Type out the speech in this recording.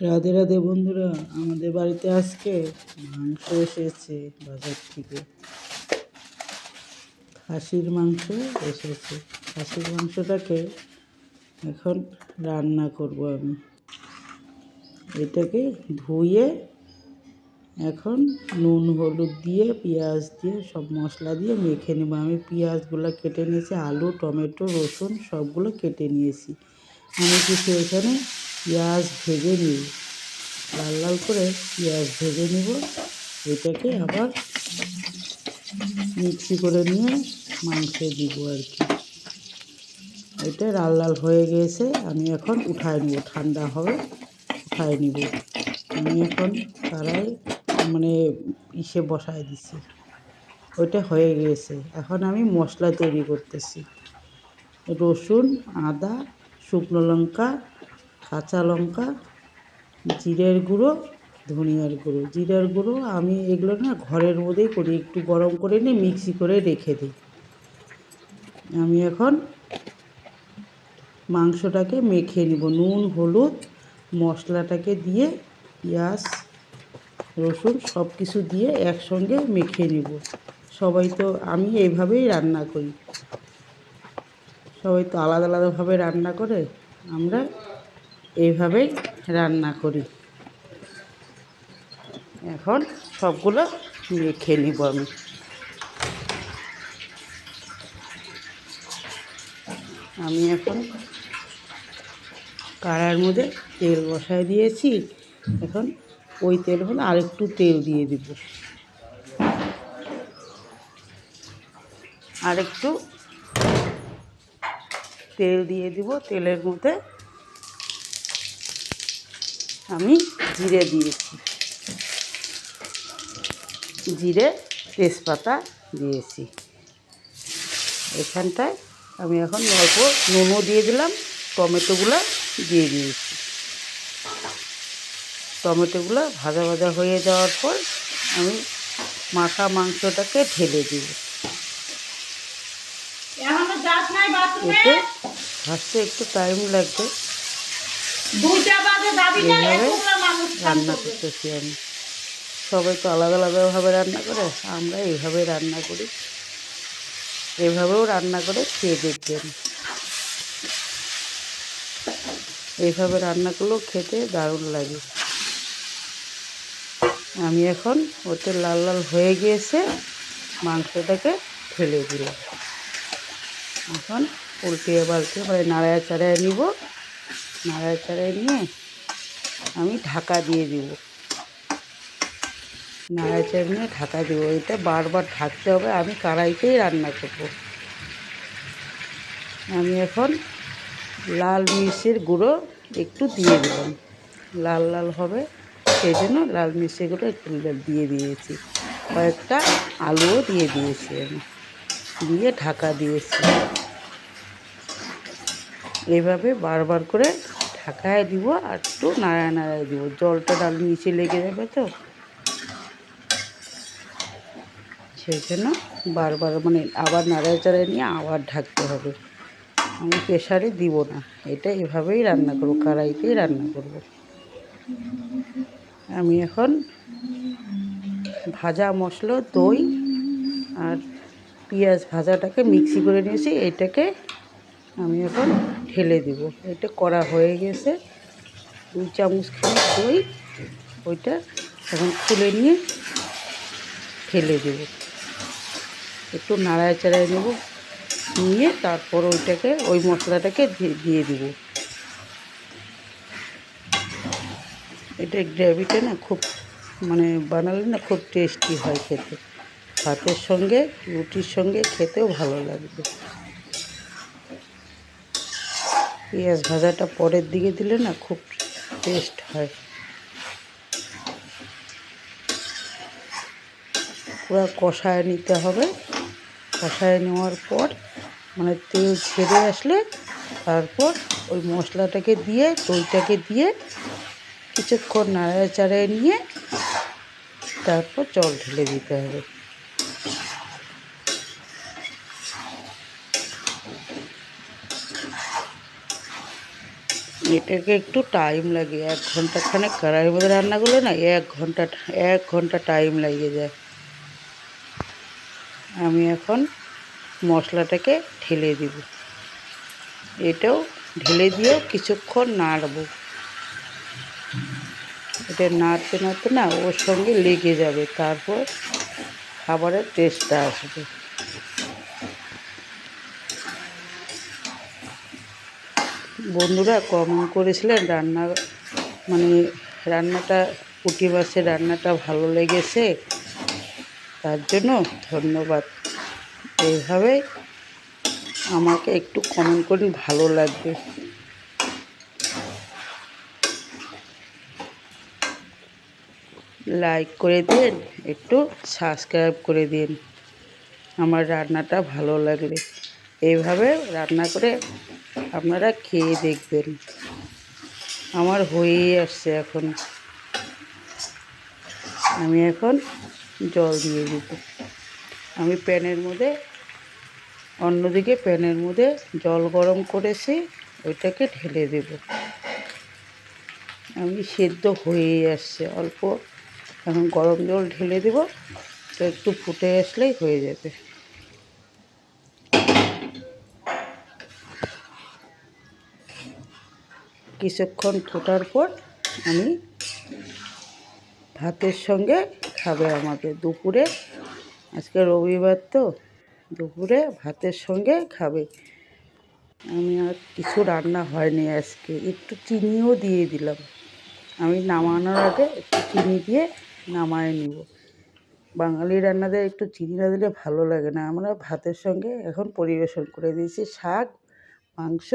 রাধে রাধে বন্ধুরা, আমাদের বাড়িতে আজকে মাংস এসেছে বাজার থেকে। খাসির মাংস এসেছে। খাসির মাংসটাকে এখন রান্না করব আমি। এটাকে ধুয়ে এখন নুন হলুদ দিয়ে পেঁয়াজ দিয়ে সব মশলা দিয়ে মেখে নেব। আমি পেঁয়াজগুলো কেটে নিয়েছি, আলু টমেটো রসুন সবগুলো কেটে নিয়েছি। আমি কিছু এখানে পেঁয়াজ ভেজে নিই, লাল লাল করে পেঁয়াজ ভেজে নিব। এটাকে আবার মিক্সি করে নিয়ে মাংসে দিব আর কি। এটা লাল লাল হয়ে গেছে, আমি এখন উঠায় নিব, ঠান্ডা হবে উঠায় নিব। আমি এখন কড়াই বসায় দিছি, ওইটা হয়ে গিয়েছে। এখন আমি মশলা তৈরি করতেছি। রসুন আদা শুকনো লঙ্কা কাঁচা লঙ্কা জিরের গুঁড়ো ধনিয়ার গুঁড়ো। জিরার গুঁড়ো আমি এগুলো না ঘরের মধ্যেই করি, একটু গরম করে নিয়ে মিক্সি করে রেখে দিই। আমি এখন মাংসটাকে মেখে নিব, নুন হলুদ মশলাটাকে দিয়ে পেঁয়াজ রসুন সব কিছু দিয়ে একসঙ্গে মেখে নিব। সবাই তো আমি এইভাবেই রান্না করি, সবাই তো আলাদা আলাদাভাবে রান্না করে, আমরা এইভাবেই রান্না করি। এখন সবগুলো মেখে নিব আমি এখন কড়াইয়ের মধ্যে তেল বসায় দিয়েছি। এখন ওই তেল হলে আরেকটু তেল দিয়ে দিব, আরেকটু তেল দিয়ে দিব। তেলের মধ্যে আমি জিরে দিয়েছি, জিরে তেজপাতা দিয়েছি। এখানটায় আমি এখন অল্প নুনও দিয়ে দিলাম, টমেটোগুলো দিয়ে দিয়েছি। টমেটোগুলো ভাজা ভাজা হয়ে যাওয়ার পর আমি মাখা মাংসটাকে ঢেলে দিব। এতে ভাজতে একটু টাইম লাগবে, এইভাবে রান্না করতেছি আমি। সবাই তো আলাদা আলাদাভাবে রান্না করে, আমরা এইভাবে রান্না করি। এভাবেও রান্না করে খেয়ে দেখবেন। এইভাবে রান্না করলেও খেতে দারুণ লাগে। আমি এখন ওতে লাল লাল হয়ে গিয়েছে, মাংসটাকে ফেলে দিলাম। এখন উল্টিয়ে পাল্টে নাড়ায় চাড়ায় নিব। নাড়ায় চাড়ায় নিয়ে আমি ঢাকা দিয়ে দিব, নাড়ায় চাড়ায় নিয়ে ঢাকা দিব। এটা বারবার ঢাকতে হবে, আমি কড়াইতেই রান্না করব। আমি এখন লাল মির্চের গুঁড়ো একটু দিয়ে দিলাম, লাল লাল হবে সেই জন্য লাল মির্চের গুঁড়ো একটু দিয়ে দিয়েছি। কয়েকটা আলুও দিয়ে দিয়েছি আমি, দিয়ে ঢাকা দিয়েছি। এইভাবে বারবার করে ঢাকায় দিব আর একটু নাড়ায় নাড়ায় দিব, জলটা ডাল নিচে লেগে যাবে তো, সেই জন্য বারবার আবার নাড়ায় চাড়ায় নিয়ে আবার ঢাকতে হবে। আমি প্রেশারে দিব না, এটা এভাবেই রান্না করব, কড়াইতেই রান্না করব। আমি এখন ভাজা মশলা দই আর পেঁয়াজ ভাজাটাকে মিক্সি করে নিয়েছি, এটাকে আমি এখন ঢেলে দেব। এটা করা হয়ে গেছে, 2 চামচ খানি দই, ওইটা এখন খুলে নিয়ে ঢেলে দেব। একটু নাড়ায় চাড়ায় নেব, নিয়ে তারপর ওই মশলাটাকে দিয়ে দিব। এটা গ্রেভিটা না খুব বানালে না খুব টেস্টি হয় খেতে, ভাতের সঙ্গে রুটির সঙ্গে খেতেও ভালো লাগবে। পেঁয়াজ ভাজাটা পরের দিকে দিলে না খুব টেস্ট হয়। পুরো কষায় নিতে হবে, কষায় নেওয়ার পর তেল ছেড়ে আসলে তারপর ওই মশলাটাকে দিয়ে দইটাকে দিয়ে কিছুক্ষণ নাড়ায় চাড়ায় নিয়ে তারপর জল ঢেলে দিতে হবে। এটাকে একটু টাইম লাগে, 1 ঘন্টা কড়াইয়ের মধ্যে রান্না করলে না 1 ঘন্টা টাইম লেগে যায়। আমি এখন মশলাটাকে ঢেলে দিব, এটাও ঢেলে দিয়েও কিছুক্ষণ নাড়বো। এটা নাড়তে নাড়তে না ওর সঙ্গে লেগে যাবে, তারপর খাবারের টেস্টটা আসবে। বন্ধুরা কমেন্ট করেছিলেন রান্নাটা পুঁটি মাছের রান্নাটা ভালো লেগেছে, তার জন্য ধন্যবাদ। এইভাবে আমাকে একটু কমেন্ট করলে ভালো লাগবে। লাইক করে দিন, একটু সাবস্ক্রাইব করে দিন আমার রান্নাটা ভালো লাগলে। এইভাবে রান্না করে আপনারা খেয়ে দেখবেন। আমার হয়েই আসছে এখন। আমি এখন জল দিয়ে দিব। আমি অন্যদিকে প্যানের মধ্যে জল গরম করেছি, ওইটাকে ঢেলে দেব। আমি সেদ্ধ হয়েই আসছে অল্প, এখন গরম জল ঢেলে দেব, তো একটু ফুটে আসলেই হয়ে যাবে। কিছুক্ষণ ফোটার পর আমি ভাতের সঙ্গে খাবে আমাদের দুপুরে, আজকে রবিবার তো, দুপুরে ভাতের সঙ্গে খাবে। আমি আর কিছু রান্না হয়নি আজকে, একটু চিনিও দিয়ে দিলাম। আমি নামানোর আগে একটু চিনি দিয়ে নামায় নিব। বাঙালি রান্নাতে একটু চিনি না দিলে ভালো লাগে না। আমরা ভাতের সঙ্গে এখন পরিবেশন করে দিয়েছি, শাক, মাংস